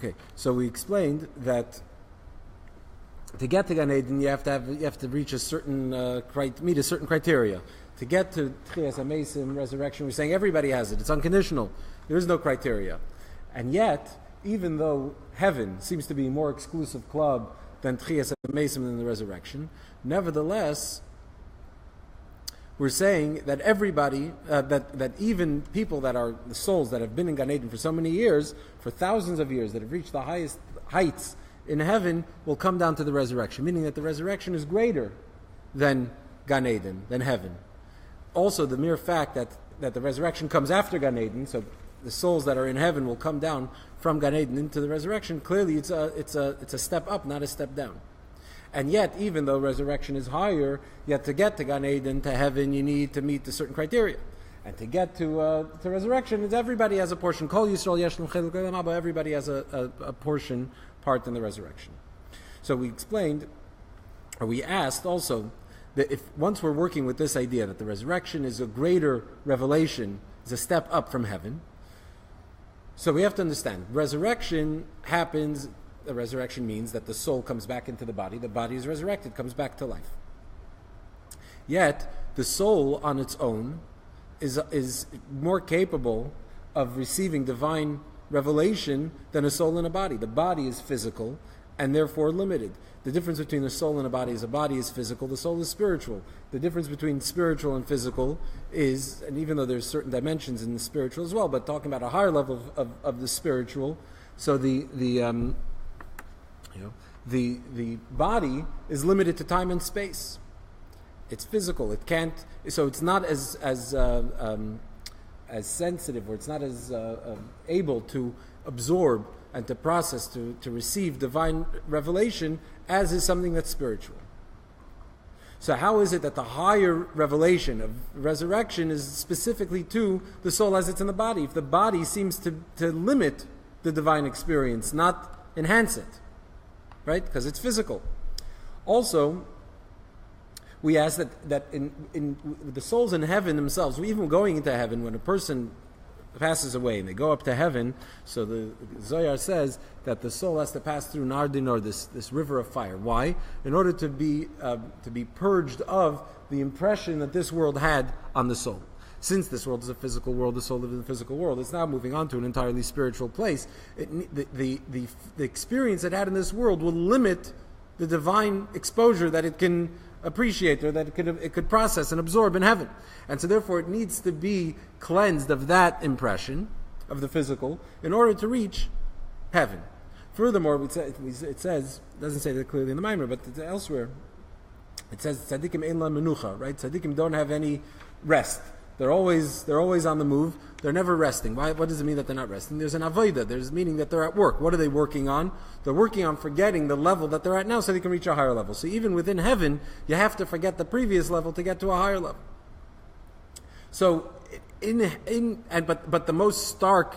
Okay, so we explained that to get to Gan Eden, you have to reach a certain meet a certain criteria. To get to Tchias HaMeisim, resurrection, we're saying everybody has it. It's unconditional. There is no criteria. And yet, even though heaven seems to be a more exclusive club than Tchias HaMeisim and the resurrection, nevertheless, we're saying that everybody, that even people that are the souls that have been in Gan Eden for so many years, for thousands of years, that have reached the highest heights in heaven, will come down to the resurrection, meaning that the resurrection is greater than Gan Eden, than heaven. Also, the mere fact that the resurrection comes after Gan Eden, so the souls that are in heaven will come down from Gan Eden into the resurrection, clearly it's a step up, not a step down. And yet, even though resurrection is higher, yet to get to Gan Eden, to heaven, you need to meet a certain criteria. And to get to resurrection, everybody has a portion. Kol Yisrael yeshlem cheluk olam haba. Everybody has a portion, part in the resurrection. So we explained, or we asked also, that if once we're working with this idea that the resurrection is a greater revelation, is a step up from heaven, so we have to understand, resurrection happens. The resurrection means that the soul comes back into the body is resurrected, comes back to life. Yet, the soul on its own is more capable of receiving divine revelation than a soul in a body. The body is physical and therefore limited. The difference between a soul and a body is physical, the soul is spiritual. The difference between spiritual and physical is, and even though there's certain dimensions in the spiritual as well, but talking about a higher level of the spiritual, so the body is limited to time and space. It's physical. It can't. So it's not as sensitive, or it's not as able to absorb and to process, to receive divine revelation as is something that's spiritual. So how is it that the higher revelation of resurrection is specifically to the soul as it's in the body? If the body seems to limit the divine experience, not enhance it. Right? Because it's physical. Also, we ask that in the souls in heaven themselves, even going into heaven, when a person passes away and they go up to heaven, so the Zohar says that the soul has to pass through Nar Dinor, this river of fire. Why? In order to be purged of the impression that this world had on the soul. Since this world is a physical world, the soul lives in the physical world, it's now moving on to an entirely spiritual place. The experience it had in this world will limit the divine exposure that it can appreciate, or that it could process and absorb in heaven. And so therefore it needs to be cleansed of that impression, of the physical, in order to reach heaven. Furthermore, it says, it doesn't say that clearly in the Maimer, but elsewhere, it says, Tzadikim ein la menucha, right? Tzadikim don't have any rest. They're always on the move. They're never resting. Why? What does it mean that they're not resting? There's an avodah. There's meaning that they're at work. What are they working on? They're working on forgetting the level that they're at now so they can reach a higher level. So even within heaven, you have to forget the previous level to get to a higher level. So, but the most stark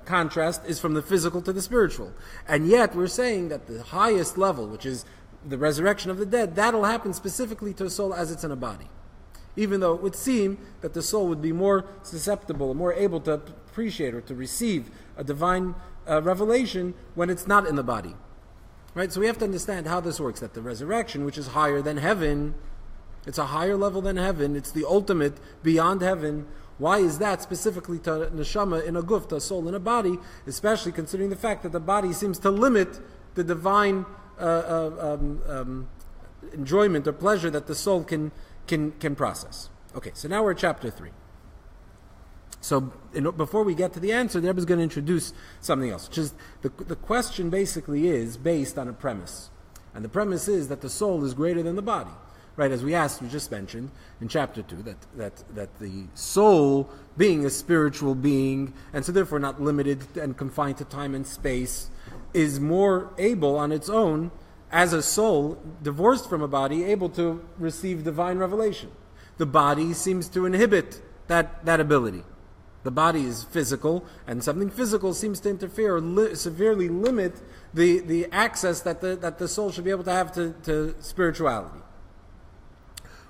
contrast is from the physical to the spiritual. And yet we're saying that the highest level, which is the resurrection of the dead, that'll happen specifically to a soul as it's in a body. Even though it would seem that the soul would be more susceptible, more able to appreciate or to receive a divine revelation when it's not in the body. Right? So we have to understand how this works, that the resurrection, which is higher than heaven, it's a higher level than heaven, it's the ultimate beyond heaven. Why is that specifically to neshama in a guf, to a soul in a body, especially considering the fact that the body seems to limit the divine enjoyment or pleasure that the soul can process. Okay, so now we're at chapter 3. So before we get to the answer, the Rebbe is going to introduce something else, which is the question basically is based on a premise. And the premise is that the soul is greater than the body. Right, as we just mentioned in chapter 2, that the soul, being a spiritual being, and so therefore not limited and confined to time and space, is more able on its own, as a soul, divorced from a body, able to receive divine revelation. The body seems to inhibit that ability. The body is physical, and something physical seems to interfere or severely limit the access that the soul should be able to have to spirituality.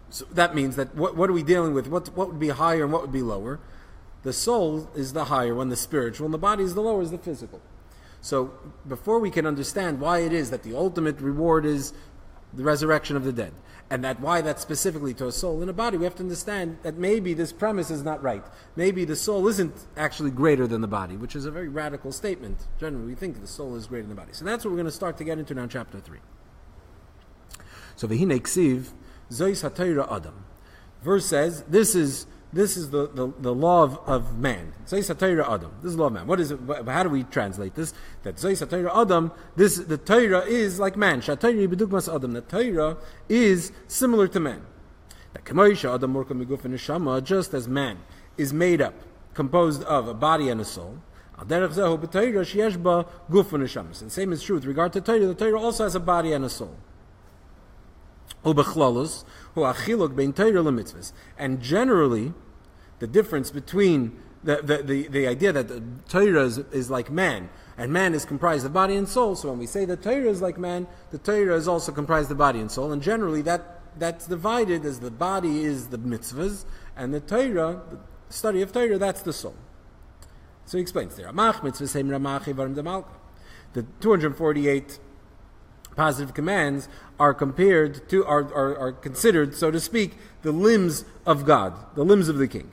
So that means that what are we dealing with? What would be higher and what would be lower? The soul is the higher one, the spiritual, and the body is the lower, is the physical. So before we can understand why it is that the ultimate reward is the resurrection of the dead, and that why that's specifically to a soul in a body, we have to understand that maybe this premise is not right. Maybe the soul isn't actually greater than the body, which is a very radical statement. Generally, we think the soul is greater than the body. So that's what we're going to start to get into now in chapter 3. So V'hinei ksiv, Zois HaTorah Adam. Verse says, this is the law of man. Zois HaTorah Adam. This is the law of man. What is it? How do we translate this? That Zois HaTorah Adam, the Torah is like man. ShaTorah b'dugmas Adam. The Torah is similar to man. That K'moisha Adam morka miguf and neshama, just as man is made up, composed of a body and a soul. Al derech zehu b'Torah sheyesh ba guf and neshama. So the same is true with regard to Torah. The Torah also has a body and a soul. And generally, the difference between the idea that the Torah is like man, and man is comprised of body and soul. So when we say the Torah is like man, the Torah is also comprised of body and soul. And generally, that's divided as the body is the mitzvahs, and the Torah, the study of Torah, that's the soul. So he explains there. The 248 positive commands are compared to, are considered, so to speak, the limbs of God, the limbs of the king.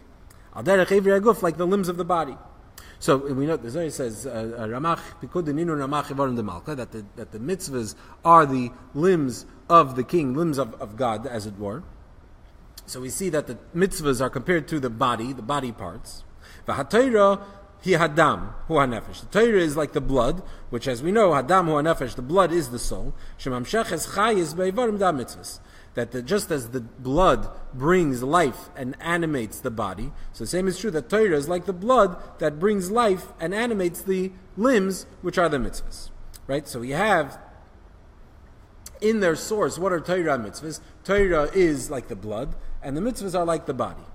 Like the limbs of the body. So we know the Zohar says that the mitzvahs are the limbs of the king, limbs of God, as it were. So we see that the mitzvahs are compared to the body parts. Hi hadam hu hanefesh. The Torah is like the blood, which, as we know, hadam hu hanefesh, the blood is the soul. Shemamsheches chayis beivarim da mitzvahs. That just as the blood brings life and animates the body, so the same is true that Torah is like the blood that brings life and animates the limbs, which are the mitzvahs. Right? So we have in their source, what are Torah mitzvahs? Torah is like the blood, and the mitzvahs are like the body.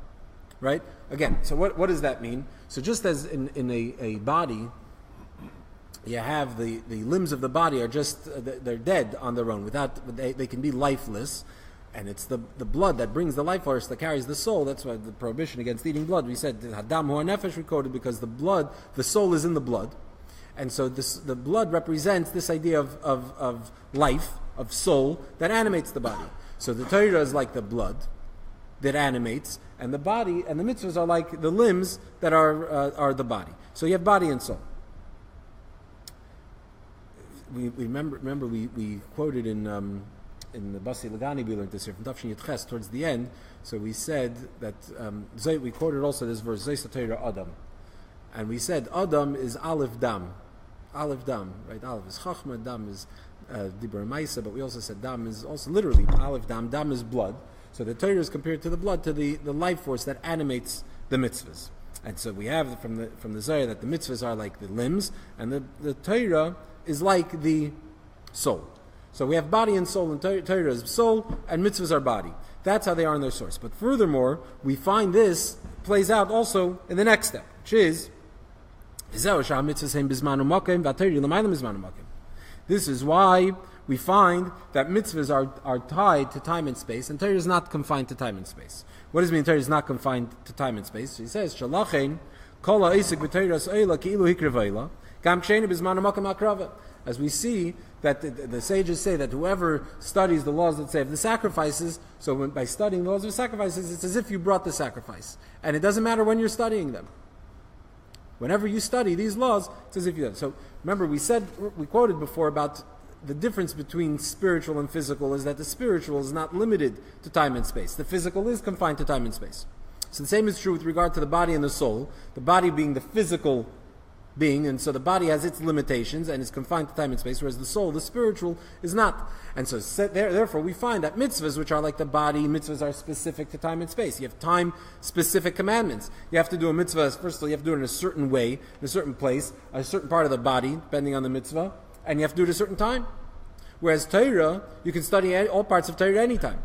Right? Again, so what does that mean? So just as in a body, you have the limbs of the body are just, they're dead on their own, they can be lifeless, and it's the blood that brings the life force that carries the soul. That's why the prohibition against eating blood. We said, Hadam hu hanefesh, we quoted, because the soul is in the blood. And so the blood represents this idea of life, of soul, that animates the body. So the Torah is like the blood that animates, and the body and the mitzvahs are like the limbs that are the body. So you have body and soul. We remember we quoted in the Basi Lagani, we learned this here from Tafshin Yitches towards the end. So we said that we quoted also this verse Zois HaTorah Adam, and we said Adam is Aleph Dam, right? Aleph is Chachma, Dam is Dibur Maisa, but we also said Dam is also literally Aleph Dam. Dam is blood. So the Torah is compared to the blood, to the life force that animates the mitzvahs. And so we have from the Zohar that the mitzvahs are like the limbs, and the Torah is like the soul. So we have body and soul, and Torah is soul, and mitzvahs are body. That's how they are in their source. But furthermore, we find this plays out also in the next step, which is this is why we find that mitzvahs are tied to time and space, and Torah is not confined to time and space. What does it mean Torah is not confined to time and space? He says, Shalachein, kol ha'isik b'Torah's eila ki'ilu hikrev gam k'sheinu b'zman ha'makam ha'krava. As we see that the sages say that whoever studies the laws that say of the sacrifices, so by studying the laws of sacrifices, it's as if you brought the sacrifice. And it doesn't matter when you're studying them. Whenever you study these laws, it's as if you do. So remember, we quoted before about the difference between spiritual and physical is that the spiritual is not limited to time and space. The physical is confined to time and space. So the same is true with regard to the body and the soul. The body being the physical being, and so the body has its limitations and is confined to time and space, whereas the soul, the spiritual, is not. And so therefore we find that mitzvahs, which are like the body, mitzvahs are specific to time and space. You have time-specific commandments. You have to do a mitzvah, first of all, you have to do it in a certain way, in a certain place, a certain part of the body, depending on the mitzvah, and you have to do it at a certain time. Whereas Torah, you can study all parts of Torah anytime.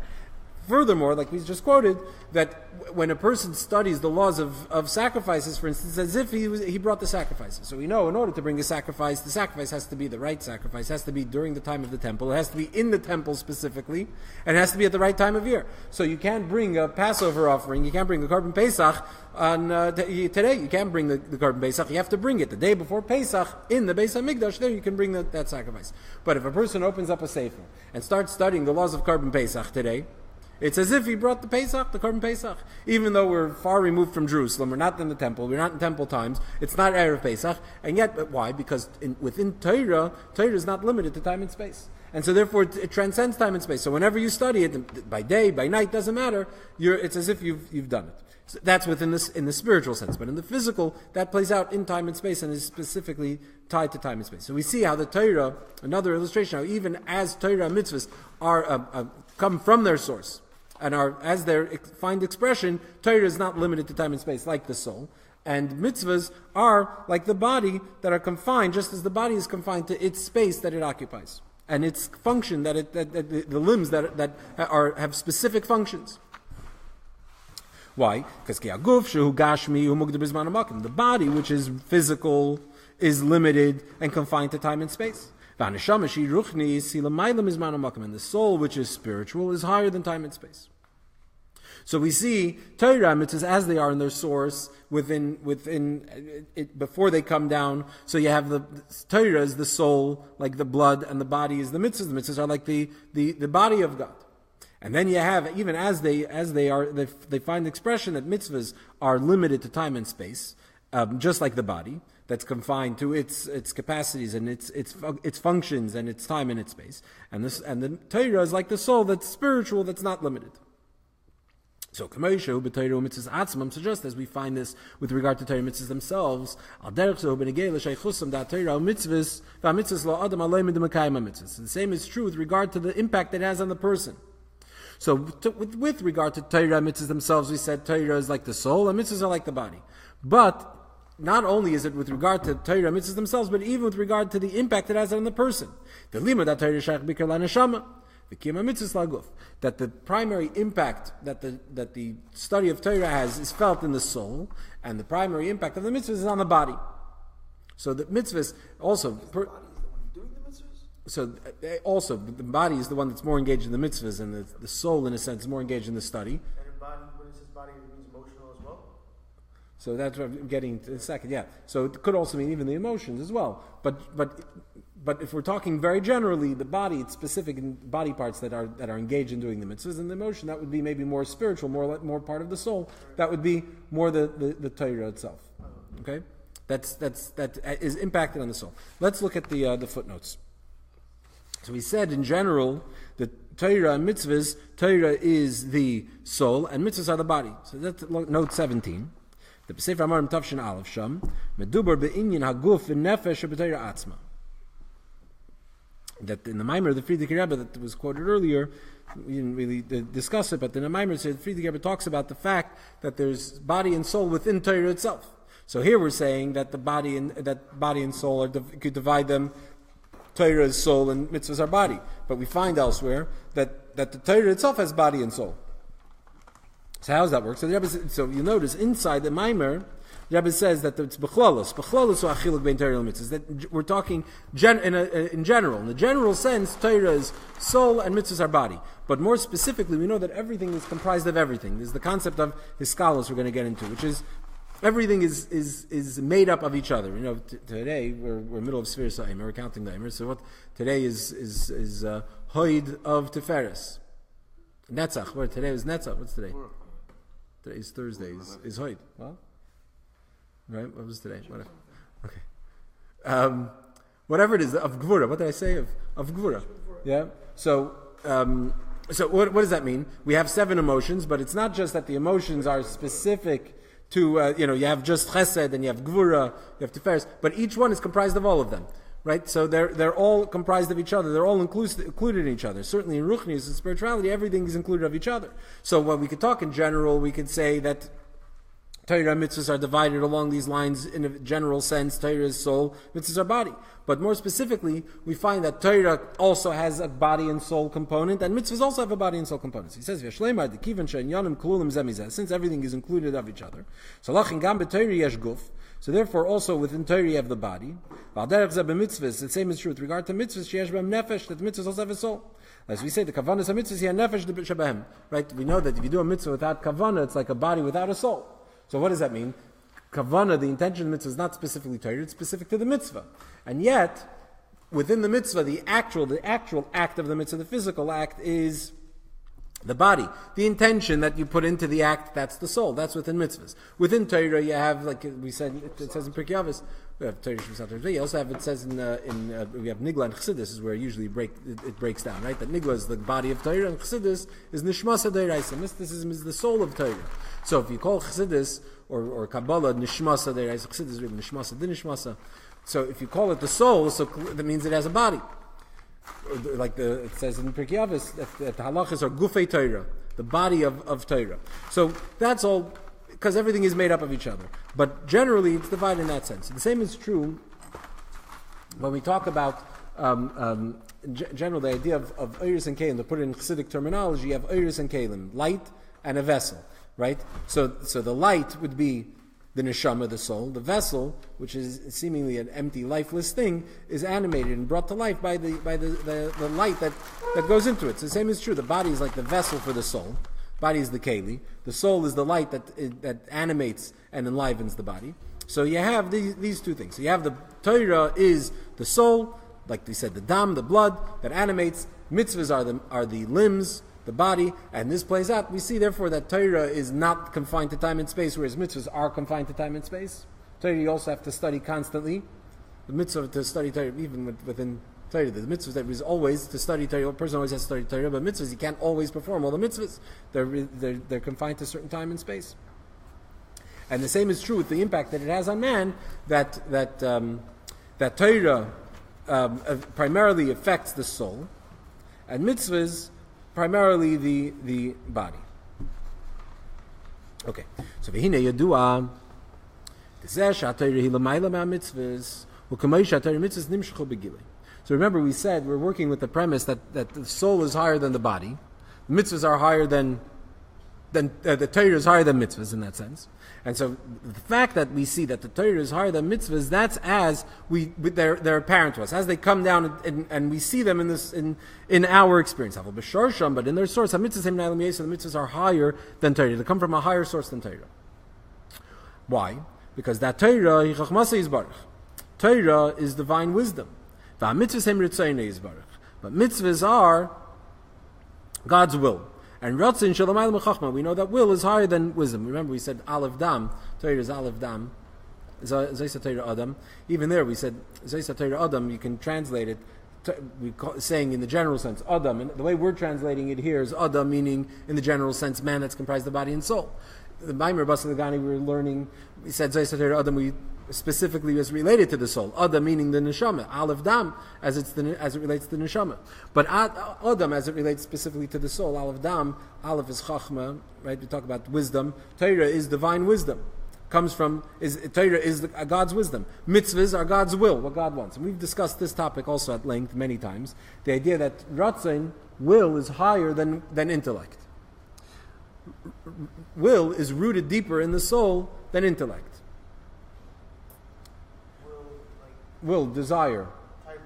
Furthermore, like we just quoted, that when a person studies the laws of sacrifices, for instance, as if he brought the sacrifices. So we know in order to bring a sacrifice, the sacrifice has to be the right sacrifice, has to be during the time of the temple, it has to be in the temple specifically, and it has to be at the right time of year. So you can't bring a Passover offering, you can't bring the Korban Pesach on today, you can't bring the Korban Pesach, you have to bring it the day before Pesach in the Beis HaMikdash, there you can bring that sacrifice. But if a person opens up a Sefer and starts studying the laws of Korban Pesach today, it's as if he brought the Pesach, the Korban Pesach. Even though we're far removed from Jerusalem, we're not in the temple, we're not in temple times, it's not Erev Pesach, and yet, but why? Because within Torah is not limited to time and space. And so therefore it transcends time and space. So whenever you study it, by day, by night, doesn't matter, it's as if you've done it. So that's within this, in the spiritual sense. But in the physical, that plays out in time and space and is specifically tied to time and space. So we see how the Torah, another illustration, how even as Torah mitzvahs are come from their source, and as they find expression, Torah is not limited to time and space like the soul. And mitzvahs are like the body that are confined, just as the body is confined to its space that it occupies. And its function, that the limbs that have specific functions. Why? Because the body, which is physical, is limited and confined to time and space. And the soul, which is spiritual, is higher than time and space. So we see Torah mitzvahs as they are in their source within it before they come down. So you have the Torah is the soul, like the blood, and the body is the mitzvahs. The mitzvahs are like the body of God. And then you have, even as they find expression that mitzvahs are limited to time and space, just like the body that's confined to its capacities and its functions and its time and its space. And the Torah is like the soul that's spiritual, that's not limited. So, so just as we find this with regard to Torah mitzvahs themselves, the same is true with regard to the impact it has on the person. So, with regard to Torah mitzvahs themselves, we said Torah is like the soul and mitzvahs are like the body. But not only is it with regard to Torah mitzvahs themselves, but even with regard to the impact it has on the person. That the primary impact that the study of Torah has is felt in the soul, and the primary impact of the mitzvahs is on the body. So the mitzvahs also. So also the body is the one that's more engaged in the mitzvahs, and the soul, in a sense, is more engaged in the study. And body, when it says body, it means emotional as well. So that's what I'm getting to in a second. Yeah. So it could also mean even the emotions as well. But if we're talking very generally, the body, it's specific body parts that are engaged in doing the mitzvahs, and the emotion, that would be maybe more spiritual, more part of the soul. That would be more the Torah itself. Okay, that is impacted on the soul. Let's look at the footnotes. So we said in general that Torah and mitzvahs, Torah is the soul and mitzvahs are the body. So that's note 17. The Sefer Amarim Tavshin Aleph Sham Medubar be'inyan haguf v'nefesh b'Torah atzma. That in the Maimer of the Friedrich Rebbe that was quoted earlier, we didn't really discuss it, but in the Maimer, the Friedrich Rebbe talks about the fact that there's body and soul within Torah itself. So here we're saying that the body and soul could divide them. Torah is soul and mitzvahs are body. But we find elsewhere that the Torah itself has body and soul. So how does that work? So you notice inside the Maimer, the Rebbe says that it's bechlalos or achiluk bein Torah and mitzvahs. That we're talking in general. In the general sense, Torah is soul and mitzvahs are body. But more specifically, we know that everything is comprised of everything. There's the concept of hiskalos we're going to get into, which is everything is made up of each other. You know, today we're middle of Sfir Sa'im. We're counting the Eimer. So what today is Hoid of Tiferes. Netzach. Where today is Netzach. What's today? Today is Thursday. Is Hoid. Well, right. What was today? Whatever. Okay. Whatever it is of Gvura. What did I say of Gvura? Yeah. So what does that mean? We have 7 emotions, but it's not just that the emotions are specific to, you have just chesed and you have gvura, you have tiferes, but each one is comprised of all of them, right? So they're all comprised of each other. They're all included in each other. Certainly in ruchnius and spirituality, everything is included of each other. So when we could talk in general, we could say that Torah and mitzvahs are divided along these lines in a general sense. Torah is soul, mitzvahs are body. But more specifically, we find that Torah also has a body and soul component, and mitzvahs also have a body and soul component. So he says, since everything is included of each other. So therefore, also within Torah you have the body. The same is true with regard to mitzvahs, that the mitzvahs also have a soul. As we say, the kavanas of mitzvahs, nefesh shebehem. Right? We know that if you do a mitzvah without kavana, it's like a body without a soul. So what does that mean? Kavana, the intention of the mitzvah, is not specifically Torah, it's specific to the mitzvah. And yet, within the mitzvah, the actual act of the mitzvah, the physical act, is the body. The intention that you put into the act, that's the soul. That's within mitzvahs. Within Torah, you have, like we said, it says in Pirkei Avos, we have Torah Shemsat Torah. You also have, it says we have Nigla and Chassidus, is where usually it breaks down, right? That Nigla is the body of Torah, and Chassidus is Nishmasa Deiraisa. Mysticism is the soul of Torah. So if you call Chassidus or Kabbalah Nishmasa Deiraisa, Chassidus is really Nishmasa Dinishmasa. So if you call it the soul, so that means it has a body. Like it says in Pirkei Avos, that the halachas are gufei Torah, the body of Torah. So that's all, because everything is made up of each other. But generally, it's divided in that sense. The same is true when we talk about general the idea of Eiris and Kalim. To put it in Chassidic terminology, you have Eiris and Kalim, light and a vessel, right? So the light would be the neshama, the soul. The vessel, which is seemingly an empty, lifeless thing, is animated and brought to life by the light that goes into it. So the same is true. The body is like the vessel for the soul. Body is the keli. The soul is the light that animates and enlivens the body. So you have these two things. So you have the Torah is the soul, like we said, the dam, the blood that animates. Mitzvahs are the limbs, the body, and this plays out. We see, therefore, that Torah is not confined to time and space, whereas mitzvahs are confined to time and space. Torah you also have to study constantly. The mitzvah to study Torah, even within Torah, the mitzvah that is always to study Torah. A person always has to study Torah, but mitzvahs you can't always perform all the mitzvahs. They're confined to certain time and space. And the same is true with the impact that it has on man. That Torah primarily affects the soul, and mitzvahs primarily the body. Okay, so v'hine yadua so remember we said we're working with the premise that the soul is higher than the body, the mitzvahs are higher than the Torah is higher than mitzvahs in that sense. And so the fact that we see that the Torah is higher than mitzvahs, that's as they're apparent to us, as they come down and we see them in our experience. But in their source, the mitzvahs are higher than Torah. They come from a higher source than Torah. Why? Because that Torah is divine wisdom. But mitzvahs are God's will. And Ratzin Shalamaylam Chachma, we know that will is higher than wisdom. Remember, we said Aleph Dam, Torah is Aleph Dam, Zaysa Torah Adam. Even there, we said Zaysa Torah Adam. You can translate it, saying in the general sense Adam. And the way we're translating it here is Adam, meaning in the general sense, man that's comprised of body and soul. The Maimer Basalagani we were learning, we said Zaysa Torah Adam. We specifically was related to the soul. Adam meaning the neshama. Aleph Dam as it relates to the neshama. But Adam as it relates specifically to the soul. Aleph Dam. Aleph is chachma. Right? We talk about wisdom. Torah is divine wisdom. Torah is God's wisdom. Mitzvahs are God's will, what God wants. And we've discussed this topic also at length many times. The idea that Ratzin, will, is higher than intellect. Will is rooted deeper in the soul than intellect. Will, desire. Taiva.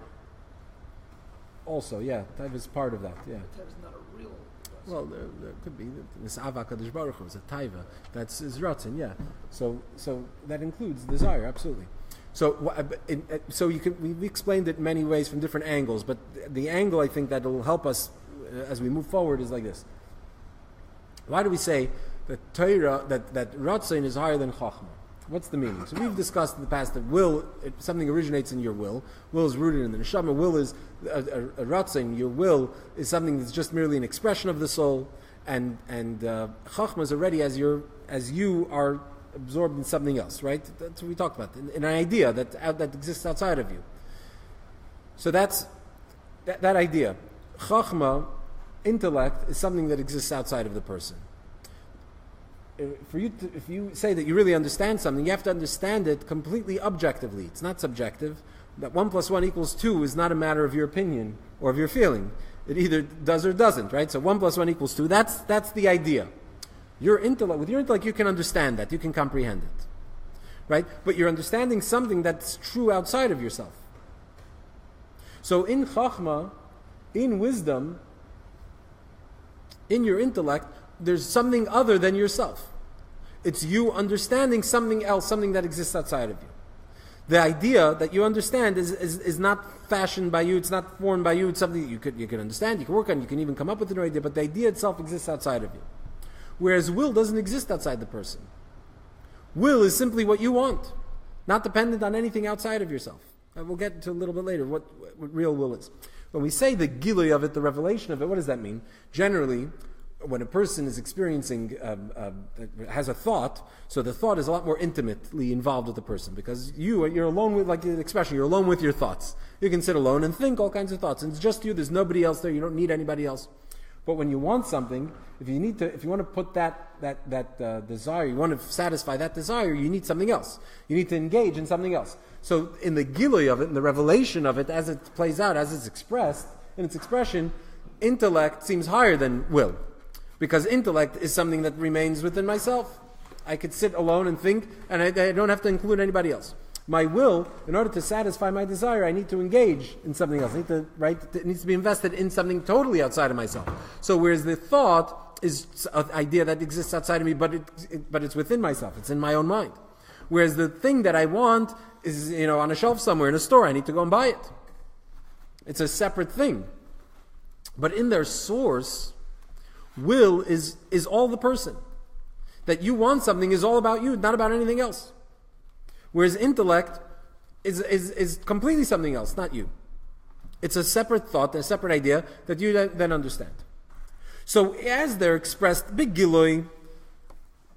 Also, yeah, taiva is part of that. Yeah. Taiva is not a real. Well, there could be this Avak Kadosh Baruch Hu is a taiva. That's is ratzin. Yeah. So that includes desire, absolutely. So we explained it many ways from different angles, but the angle I think that will help us as we move forward is like this. Why do we say that Torah that ratzin is higher than chachma? What's the meaning? So we've discussed in the past that something originates in your will. Will is rooted in the neshama. Will is a ratzin. Your will is something that's just merely an expression of the soul, and chachma is already as you are absorbed in something else. Right? That's what we talked about. In an idea that exists outside of you. So that's that idea. Chachma, intellect, is something that exists outside of the person. if you say that you really understand something, you have to understand it completely objectively. It's not subjective. That 1 + 1 = 2 is not a matter of your opinion or of your feeling. It either does or doesn't, right? So 1 + 1 = 2. That's the idea. With your intellect, you can understand that. You can comprehend it, right? But you're understanding something that's true outside of yourself. So in Chachma, in wisdom, in your intellect, there's something other than yourself. It's you understanding something else, something that exists outside of you. The idea that you understand is not fashioned by you, it's not formed by you, it's something that you can understand, you can work on, you can even come up with a new idea, but the idea itself exists outside of you. Whereas will doesn't exist outside the person. Will is simply what you want, not dependent on anything outside of yourself. And we'll get to a little bit later what real will is. When we say the gilui of it, the revelation of it, what does that mean? Generally, when a person is experiencing, has a thought, so the thought is a lot more intimately involved with the person, because you're alone with, like the expression, you're alone with your thoughts. You can sit alone and think all kinds of thoughts, and it's just you, there's nobody else there, you don't need anybody else. But when you want something, if you want to put that desire, you want to satisfy that desire, you need something else. You need to engage in something else. So in the gilui of it, in the revelation of it, as it plays out, as it's expressed, in its expression, intellect seems higher than will. Because intellect is something that remains within myself. I could sit alone and think, and I don't have to include anybody else. My will, in order to satisfy my desire, I need to engage in something else. It needs to be invested in something totally outside of myself. So whereas the thought is an idea that exists outside of me, but it's within myself. It's in my own mind. Whereas the thing that I want is, on a shelf somewhere in a store. I need to go and buy it. It's a separate thing. But in their source, will is all the person. That you want something is all about you, not about anything else. Whereas intellect is completely something else, not you. It's a separate thought, a separate idea that you then understand. So as they're expressed, big gilui,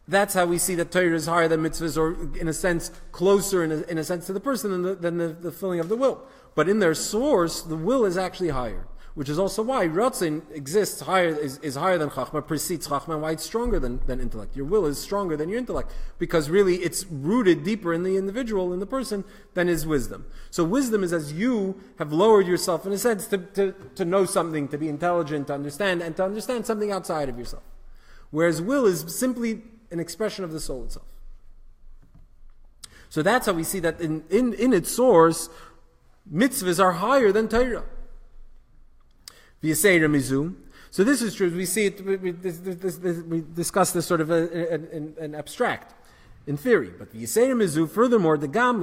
that's how we see that Torah is higher than mitzvahs, or in a sense, closer in a sense to the person than the filling of the will. But in their source, the will is actually higher. Which is also why Ratzin exists higher, is higher than Chachma, precedes Chachma, and why it's stronger than intellect. Your will is stronger than your intellect, because really it's rooted deeper in the individual, in the person, than is wisdom. So wisdom is as you have lowered yourself, in a sense, to know something, to be intelligent, to understand, and to understand something outside of yourself. Whereas will is simply an expression of the soul itself. So that's how we see that in its source, mitzvahs are higher than Torah. So this is true. We see it. We discuss this sort of an abstract, in theory. But furthermore, the gam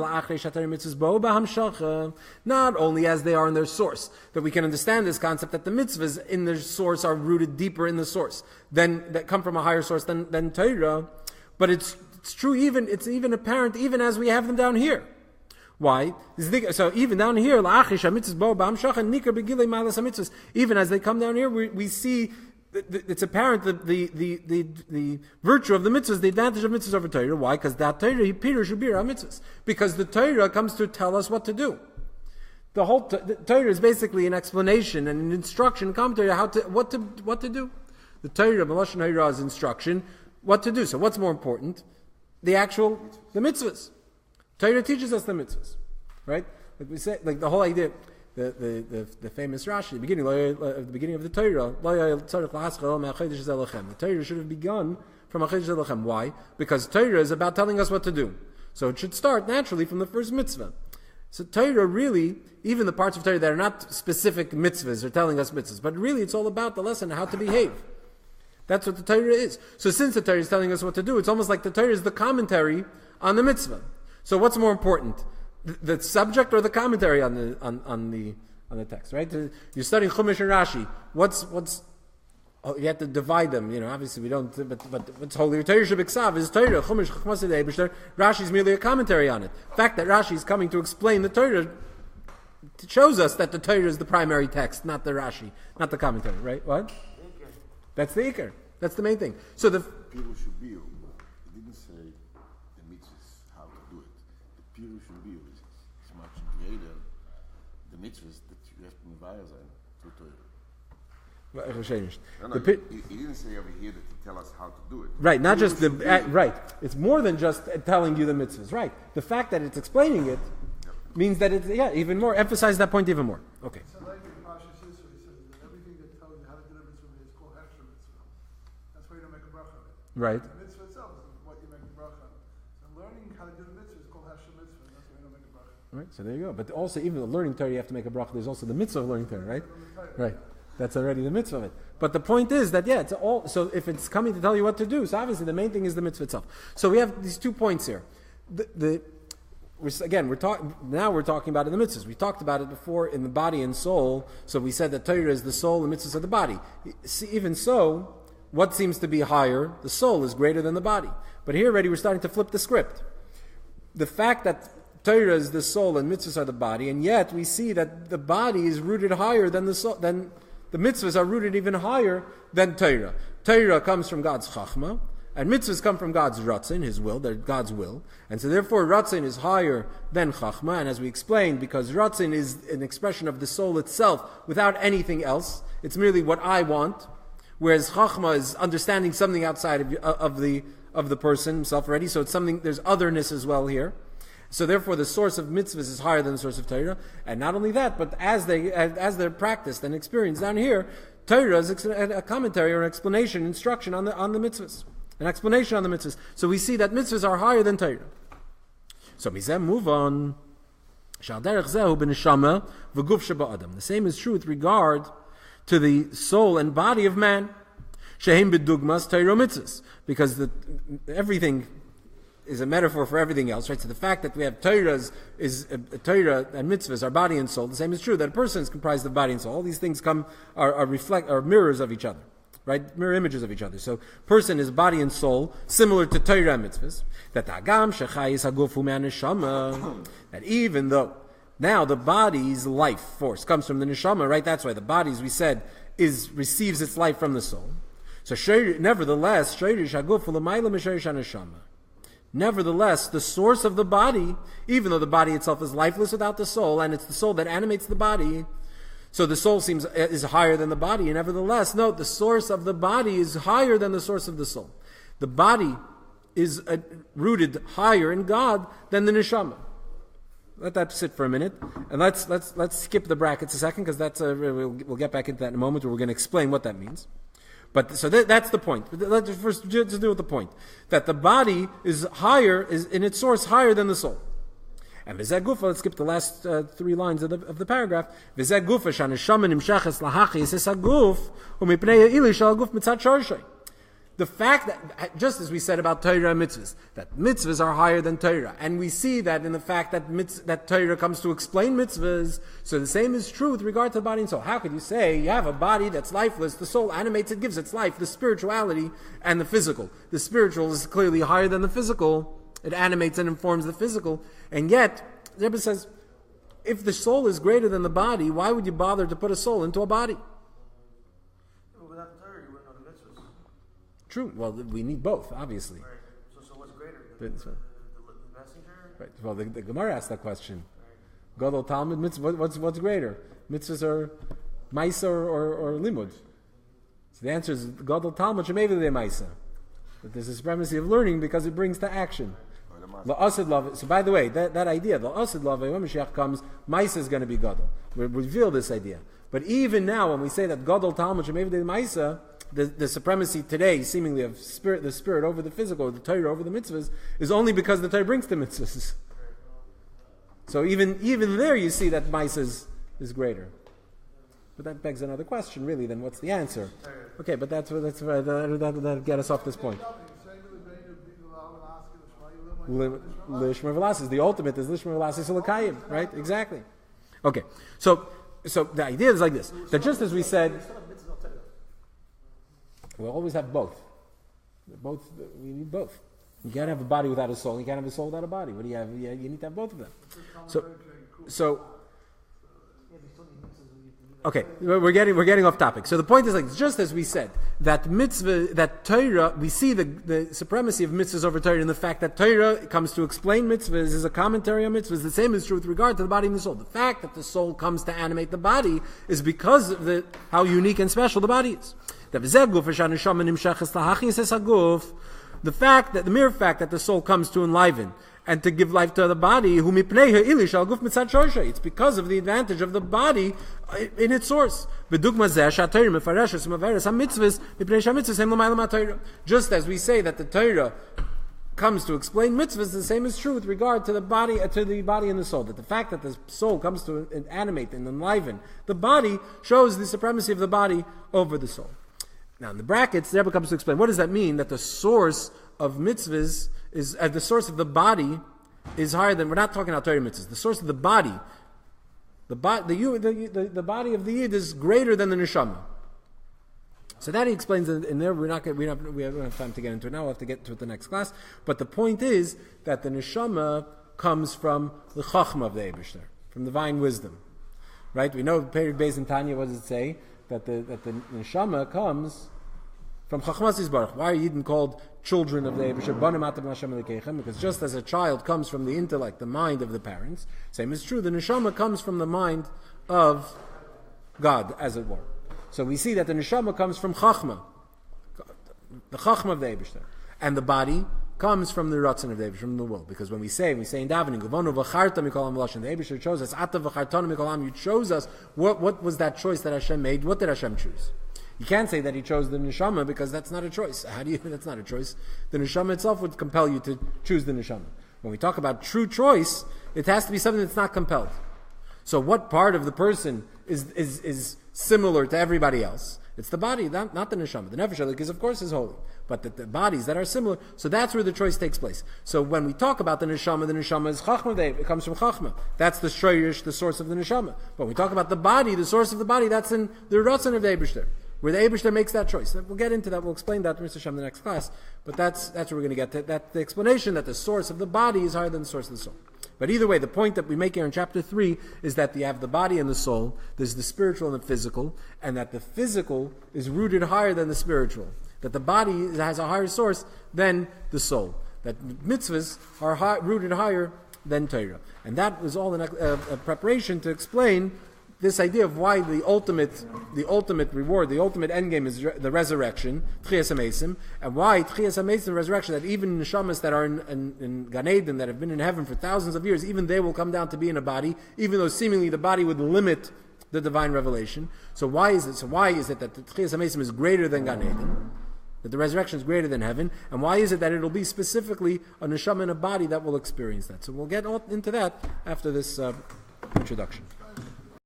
not only as they are in their source, that we can understand this concept that the mitzvahs in their source are rooted deeper in the source, that come from a higher source than Torah. But it's true. It's even apparent even as we have them down here. Why? So even down here, even as they come down here, we see it's apparent that the virtue of the mitzvahs, the advantage of mitzvahs over Torah. Why? Because that Torah, Peter should be our mitzvahs. Because the Torah comes to tell us what to do. The whole Torah is basically an explanation and an instruction, commentary what to do. The Torah, Melashon Hara, is instruction, what to do. So what's more important? The mitzvahs. Torah teaches us the mitzvahs, right? Like we say, like the whole idea, the famous Rashi, the beginning of the Torah, the Torah should have begun from Achedesh Elochem. Why? Because Torah is about telling us what to do. So it should start naturally from the first mitzvah. So Torah really, even the parts of Torah that are not specific mitzvahs are telling us mitzvahs, but really it's all about the lesson, how to behave. That's what the Torah is. So since the Torah is telling us what to do, it's almost like the Torah is the commentary on the mitzvah. So what's more important, the subject or the commentary on the text, right? You're studying Chumash and Rashi. You have to divide them. Obviously we don't. But what's holy Torah Shabiksav is Torah. Chumash Chachmas Eibishter. Rashi is merely a commentary on it. The fact that Rashi is coming to explain the Torah shows us that the Torah is the primary text, not the Rashi, not the commentary. Right? What? That's the Iker. That's the main thing. So the Pirush should be. It didn't say the mitzvahs how to do it. The Pirush should be is much greater the mitzvahs that you have to mivayah to Torah. No, The pi- he didn't say over here that he tell us how to do it. Right, not just the right. It's more than just telling you the mitzvahs. Right. The fact that it's explaining it means that it's even more. Emphasize that point even more. Okay. So like in Pasha Sisra, he says that everything that tells you how to do the mitzvah is called hechsher mitzvah. That's why you don't make a bracha on it. Right. The mitzvah itself is what you make a bracha on. So learning how to do the mitzvah is called hechsher mitzvah, and that's why you don't make a bracha. Right. So there you go. But also, even the learning Torah, you have to make a bracha. There's also the mitzvah of learning Torah. Right. Right. That's already the mitzvah of it. But the point is that, it's all, so if it's coming to tell you what to do, so obviously the main thing is the mitzvah itself. So we have these 2 points here. We're talking about it in the mitzvahs. We talked about it before in the body and soul. So we said that Torah is the soul, the mitzvahs are the body. See, even so, what seems to be higher? The soul is greater than the body. But here already we're starting to flip the script. The fact that Torah is the soul and mitzvahs are the body, and yet we see that the body is rooted higher than the soul, than the mitzvahs are rooted even higher than Torah. Torah comes from God's chachma, and mitzvahs come from God's ratzin, His will, they're God's will. And so therefore ratzin is higher than chachma, and as we explained, because ratzin is an expression of the soul itself without anything else. It's merely what I want, whereas chachma is understanding something outside of the person himself already, so it's something, there's otherness as well here. So therefore, the source of mitzvahs is higher than the source of Torah, and not only that, but as they're practiced and experienced down here, Torah is a commentary or an explanation, instruction on the mitzvahs, an explanation on the mitzvahs. So we see that mitzvahs are higher than Torah. So mizeh move on. The same is true with regard to the soul and body of man. Shehem b'dugmas Torah mitzvahs, because everything is a metaphor for everything else, right? So the fact that we have Torah and mitzvahs, our body and soul, the same is true that a person is comprised of body and soul. All these things are mirrors of each other, right? Mirror images of each other. So person is body and soul, similar to Torah and mitzvahs. That even though now the body's life force comes from the neshama, right? That's why the body, as we said, receives its life from the soul. So nevertheless, nevertheless, the source of the body, even though the body itself is lifeless without the soul, and it's the soul that animates the body, so the soul is higher than the body. And nevertheless, note, the source of the body is higher than the source of the soul. The body is rooted higher in God than the neshama. Let that sit for a minute, and let's skip the brackets a second, because that's we'll get back into that in a moment, where we're going to explain what that means. But so that's the point. Let's first just deal with the point that the body is higher, is in its source higher than the soul. And v'zeh gufa, let's skip the last 3 lines of the paragraph. V'zeh gufa shaneshama nimshachas lahachis es haguf umipnei ili shal guf mitzat sharshay. The fact that, just as we said about Torah and mitzvahs, that mitzvahs are higher than Torah, and we see that in the fact that Torah comes to explain mitzvahs, so the same is true with regard to the body and soul. How could you say you have a body that's lifeless, the soul animates it, gives its life, the spirituality and the physical. The spiritual is clearly higher than the physical, it animates and informs the physical, and yet, the Rebbe says, if the soul is greater than the body, why would you bother to put a soul into a body? True. Well, we need both, obviously. Right. So what's greater? The messenger? Right. Well, the Gemara asked that question. Gadol Talmud, mitzvah, what's greater? Mitzvahs are Maisa or Limud? So the answer is Gadol Talmud Shemevile Maisa. That there's a supremacy of learning because it brings to action. So by the way, that idea, the Asid Love, when Mashiach comes, Maisa is going to be Gadol. We reveal this idea. But even now, when we say that Gadol Talmud Shemevile Maisa, the supremacy today, seemingly, of the spirit over the physical, the Torah over the mitzvahs, is only because the Torah brings the mitzvahs. So even there you see that Maisa is greater. But that begs another question, really, then what's the answer? Okay, but that'll get us off this point. Lishmer Velasquez, the ultimate is Lishmer Velasquez Ilakayim, right? Exactly. Okay, so the idea is like this, that just as we said, we'll always have both. We need both. You can't have a body without a soul. You can't have a soul without a body. What do you have? You need to have both of them. So Okay, we're getting off topic. So the point is like, just as we said, that mitzvah, that Torah, we see the supremacy of mitzvahs over Torah in the fact that Torah comes to explain mitzvahs, is a commentary on mitzvahs. The same is true with regard to the body and the soul. The fact that the soul comes to animate the body is because of how unique and special the body is. The mere fact that the soul comes to enliven and to give life to the body, it's because of the advantage of the body in its source. Just as we say that the Torah comes to explain mitzvahs, the same is true with regard to the body and the soul. That the fact that the soul comes to animate and enliven the body shows the supremacy of the body over the soul. Now, in the brackets, the Rebbe comes to explain, what does that mean? That the source of mitzvahs is, the source of the body is higher than, we're not talking about Torah mitzvahs, the source of the body, the body of the Yid is greater than the neshama. So that he explains in there, we don't have time to get into it now, we'll have to get to it the next class, but the point is that the neshama comes from the chachma of the Eibishter, from divine wisdom. Right? We know, Perik Beis in Tanya, what does it say? That the neshama comes from Chachmas Yisbarach. Why are Yidden called children of the Eibusher? Because just as a child comes from the intellect, the mind of the parents, same is true, the neshama comes from the mind of God, as it were. So we see that the neshama comes from Chachma, the Chachma of the Eibusher. And the body comes from the Ratzon of the Eibusher, from the will. Because when we say in davening, the Eibusher chose us, you chose us. What was that choice that Hashem made? What did Hashem choose? You can't say that He chose the neshama because that's not a choice. That's not a choice. The neshama itself would compel you to choose the neshama. When we talk about true choice, it has to be something that's not compelled. So what part of the person is similar to everybody else? It's the body, not the neshama. The nefesh because of course is holy, but the bodies that are similar. So that's where the choice takes place. So when we talk about the neshama is chachma. It comes from chachma. That's the shreirish, the source of the neshama. But when we talk about the body, the source of the body, that's in the ratzon of the Eibishter, where the Eibishter makes that choice. We'll get into that. We'll explain that, Mr. Shem, in the next class. But that's where we're going to get to. That the explanation that the source of the body is higher than the source of the soul. But either way, the point that we make here in chapter 3 is that you have the body and the soul, there's the spiritual and the physical, and that the physical is rooted higher than the spiritual. That the body has a higher source than the soul. That mitzvahs are rooted higher than Torah. And that was all a preparation to explain this idea of why the ultimate reward, the ultimate endgame is the resurrection, Tchias HaMeisim, and why Tchias HaMeisim, the resurrection, that even neshamas that are in Gan Eden, that have been in heaven for thousands of years, even they will come down to be in a body, even though seemingly the body would limit the divine revelation. So why is it that the Tchias HaMeisim is greater than Gan Eden, that the resurrection is greater than heaven, and why is it that it'll be specifically a neshama in a body that will experience that? So we'll get into that after this introduction.